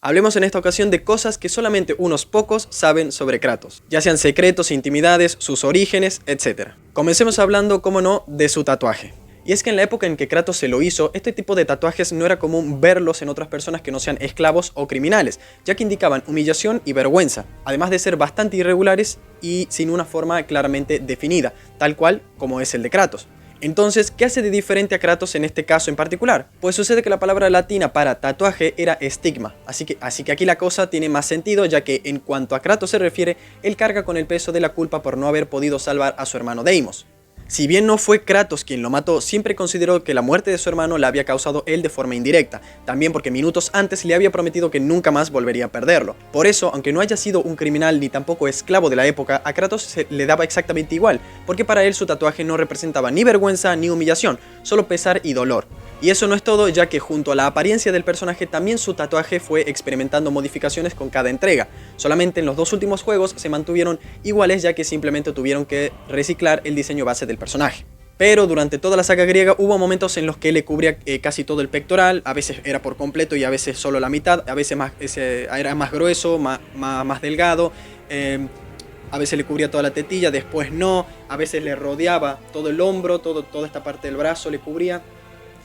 Hablemos en esta ocasión de cosas que solamente unos pocos saben sobre Kratos, ya sean secretos, intimidades, sus orígenes, etc. Comencemos hablando, como no, de su tatuaje. Y es que en la época en que Kratos se lo hizo, este tipo de tatuajes no era común verlos en otras personas que no sean esclavos o criminales, ya que indicaban humillación y vergüenza, además de ser bastante irregulares y sin una forma claramente definida, tal cual como es el de Kratos. Entonces, ¿qué hace de diferente a Kratos en este caso en particular? Pues sucede que la palabra latina para tatuaje era estigma, así que aquí la cosa tiene más sentido, ya que en cuanto a Kratos se refiere, él carga con el peso de la culpa por no haber podido salvar a su hermano Deimos. Si bien no fue Kratos quien lo mató, siempre consideró que la muerte de su hermano la había causado él de forma indirecta, también porque minutos antes le había prometido que nunca más volvería a perderlo. Por eso, aunque no haya sido un criminal ni tampoco esclavo de la época, a Kratos le daba exactamente igual, porque para él su tatuaje no representaba ni vergüenza ni humillación, solo pesar y dolor. Y eso no es todo, ya que junto a la apariencia del personaje también su tatuaje fue experimentando modificaciones con cada entrega. Solamente en los dos últimos juegos se mantuvieron iguales, ya que simplemente tuvieron que reciclar el diseño base del personaje. Pero durante toda la saga griega hubo momentos en los que le cubría casi todo el pectoral, a veces era por completo y a veces solo la mitad, a veces era más grueso, más delgado, a veces le cubría toda la tetilla, después no, a veces le rodeaba todo el hombro, toda esta parte del brazo le cubría.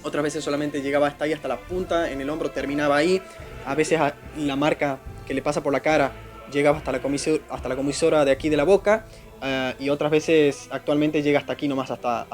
Otras veces solamente llegaba hasta ahí, hasta la punta, en el hombro terminaba ahí. A veces la marca que le pasa por la cara llegaba hasta la comisura de aquí de la boca. Y otras veces actualmente llega hasta aquí nomás, hasta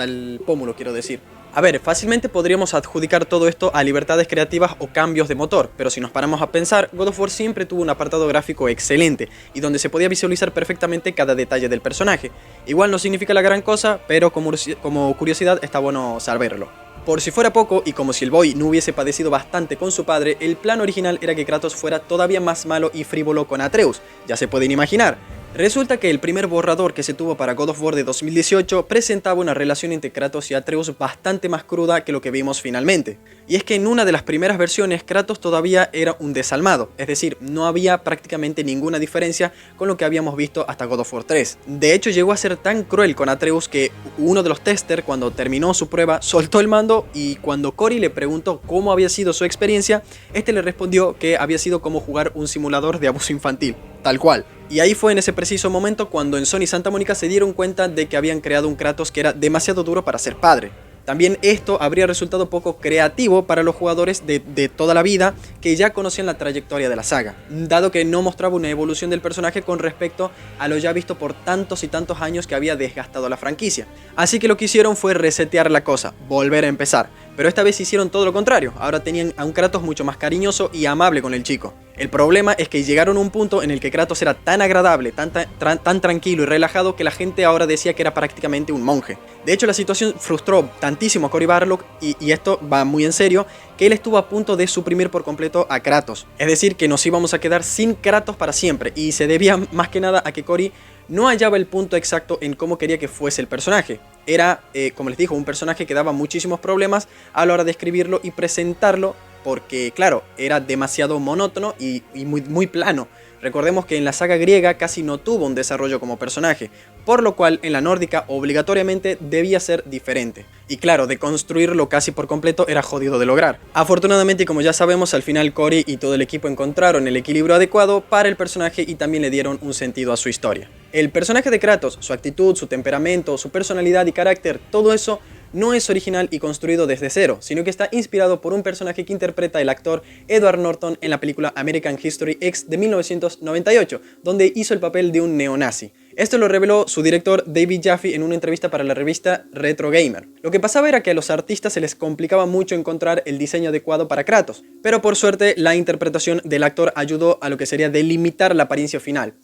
el pómulo, quiero decir. A ver, fácilmente podríamos adjudicar todo esto a libertades creativas o cambios de motor, pero si nos paramos a pensar, God of War siempre tuvo un apartado gráfico excelente y donde se podía visualizar perfectamente cada detalle del personaje. Igual no significa la gran cosa, pero como curiosidad está bueno saberlo. Por si fuera poco, y como si el boy no hubiese padecido bastante con su padre, el plan original era que Kratos fuera todavía más malo y frívolo con Atreus, ya se pueden imaginar. Resulta que el primer borrador que se tuvo para God of War de 2018 presentaba una relación entre Kratos y Atreus bastante más cruda que lo que vimos finalmente. Y es que en una de las primeras versiones Kratos todavía era un desalmado, es decir, no había prácticamente ninguna diferencia con lo que habíamos visto hasta God of War 3. De hecho llegó a ser tan cruel con Atreus que uno de los testers, cuando terminó su prueba, soltó el mando y cuando Cory le preguntó cómo había sido su experiencia, este le respondió que había sido como jugar un simulador de abuso infantil, tal cual. Y ahí fue en ese preciso momento cuando en Sony Santa Mónica se dieron cuenta de que habían creado un Kratos que era demasiado duro para ser padre. También esto habría resultado poco creativo para los jugadores de toda la vida que ya conocían la trayectoria de la saga, dado que no mostraba una evolución del personaje con respecto a lo ya visto por tantos y tantos años que había desgastado la franquicia. Así que lo que hicieron fue resetear la cosa, volver a empezar. Pero esta vez hicieron todo lo contrario, ahora tenían a un Kratos mucho más cariñoso y amable con el chico. El problema es que llegaron a un punto en el que Kratos era tan agradable, tan tranquilo y relajado que la gente ahora decía que era prácticamente un monje. De hecho, la situación frustró tantísimo a Cory Barlog, y esto va muy en serio, que él estuvo a punto de suprimir por completo a Kratos. Es decir, que nos íbamos a quedar sin Kratos para siempre, y se debía más que nada a que Cory no hallaba el punto exacto en cómo quería que fuese el personaje. Era, como les digo, un personaje que daba muchísimos problemas a la hora de escribirlo y presentarlo, porque claro, era demasiado monótono y muy plano. Recordemos que en la saga griega casi no tuvo un desarrollo como personaje, por lo cual en la nórdica obligatoriamente debía ser diferente. Y claro, de construirlo casi por completo era jodido de lograr. Afortunadamente, como ya sabemos, al final Cory y todo el equipo encontraron el equilibrio adecuado para el personaje y también le dieron un sentido a su historia. El personaje de Kratos, su actitud, su temperamento, su personalidad y carácter, todo eso no es original y construido desde cero, sino que está inspirado por un personaje que interpreta el actor Edward Norton en la película American History X de 1998, donde hizo el papel de un neonazi. Esto lo reveló su director David Jaffe en una entrevista para la revista Retro Gamer. Lo que pasaba era que a los artistas se les complicaba mucho encontrar el diseño adecuado para Kratos, pero por suerte la interpretación del actor ayudó a lo que sería delimitar la apariencia final.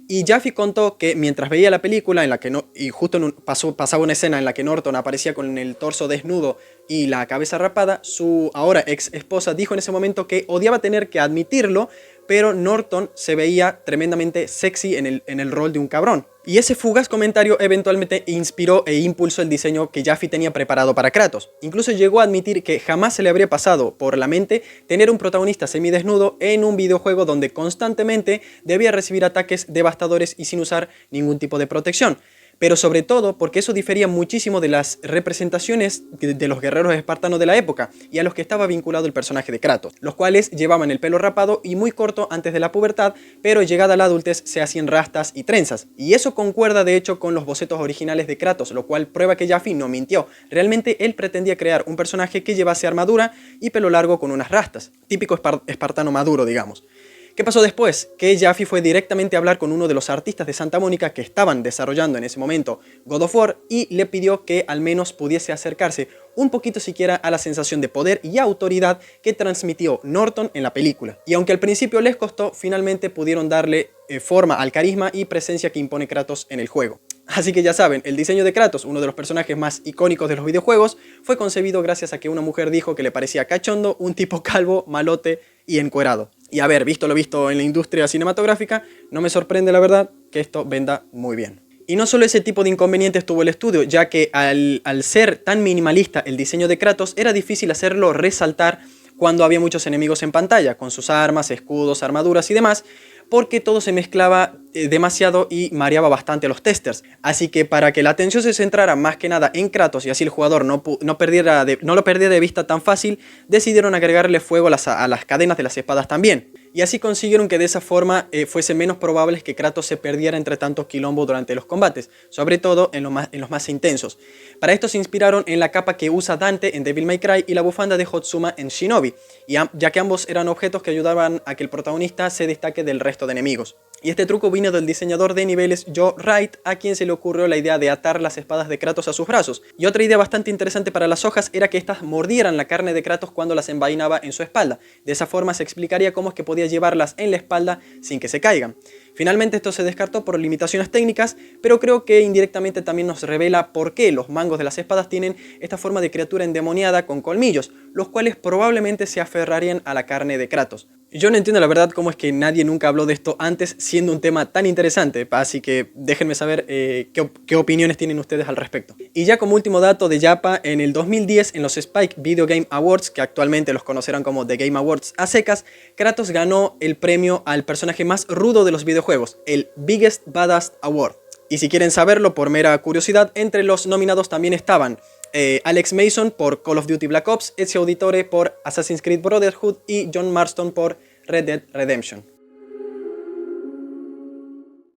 Y Jaffe contó que mientras veía la película, pasaba una escena en la que Norton aparecía con el torso desnudo y la cabeza rapada, su ahora ex esposa dijo en ese momento que odiaba tener que admitirlo, pero Norton se veía tremendamente sexy en el rol de un cabrón. Y ese fugaz comentario eventualmente inspiró e impulsó el diseño que Jaffe tenía preparado para Kratos. Incluso llegó a admitir que jamás se le habría pasado por la mente tener un protagonista semidesnudo en un videojuego donde constantemente debía recibir ataques devastadores y sin usar ningún tipo de protección. pero sobre todo porque eso difería muchísimo de las representaciones de los guerreros espartanos de la época y a los que estaba vinculado el personaje de Kratos, los cuales llevaban el pelo rapado y muy corto antes de la pubertad, pero llegada a la adultez se hacían rastas y trenzas, y eso concuerda de hecho con los bocetos originales de Kratos, lo cual prueba que Jaffe no mintió. Realmente él pretendía crear un personaje que llevase armadura y pelo largo con unas rastas, típico espartano maduro, digamos. ¿Qué pasó después? Que Jaffe fue directamente a hablar con uno de los artistas de Santa Mónica que estaban desarrollando en ese momento God of War y le pidió que al menos pudiese acercarse un poquito siquiera a la sensación de poder y autoridad que transmitió Norton en la película. Y aunque al principio les costó, finalmente pudieron darle forma al carisma y presencia que impone Kratos en el juego. Así que ya saben, el diseño de Kratos, uno de los personajes más icónicos de los videojuegos, fue concebido gracias a que una mujer dijo que le parecía cachondo un tipo calvo, malote y encuerado. Y a ver, visto lo visto en la industria cinematográfica, no me sorprende la verdad que esto venda muy bien. Y no solo ese tipo de inconvenientes tuvo el estudio, ya que al ser tan minimalista el diseño de Kratos, era difícil hacerlo resaltar cuando había muchos enemigos en pantalla, con sus armas, escudos, armaduras y demás, porque todo se mezclaba demasiado y mareaba bastante a los testers. Así que para que la atención se centrara más que nada en Kratos y así el jugador no lo perdiera de vista tan fácil, decidieron agregarle fuego a las cadenas de las espadas también. Y así consiguieron que de esa forma fuese menos probable que Kratos se perdiera entre tantos quilombos durante los combates, sobre todo en los más intensos. Para esto se inspiraron en la capa que usa Dante en Devil May Cry y la bufanda de Hotsuma en Shinobi, ya que ambos eran objetos que ayudaban a que el protagonista se destaque del resto de enemigos. Y este truco vino del diseñador de niveles Joe Wright, a quien se le ocurrió la idea de atar las espadas de Kratos a sus brazos. Y otra idea bastante interesante para las hojas era que estas mordieran la carne de Kratos cuando las envainaba en su espalda. De esa forma se explicaría cómo es que podía llevarlas en la espalda sin que se caigan. Finalmente esto se descartó por limitaciones técnicas, pero creo que indirectamente también nos revela por qué los mangos de las espadas tienen esta forma de criatura endemoniada con colmillos, los cuales probablemente se aferrarían a la carne de Kratos. Yo no entiendo la verdad cómo es que nadie nunca habló de esto antes, siendo un tema tan interesante, así que déjenme saber qué opiniones tienen ustedes al respecto. Y ya como último dato de Yappa, en el 2010 en los Spike Video Game Awards, que actualmente los conocerán como The Game Awards a secas, Kratos ganó el premio al personaje más rudo de los videojuegos, el Biggest Badass Award. Y si quieren saberlo por mera curiosidad, entre los nominados también estaban Alex Mason por Call of Duty Black Ops, Ezio Auditore por Assassin's Creed Brotherhood y John Marston por Red Dead Redemption.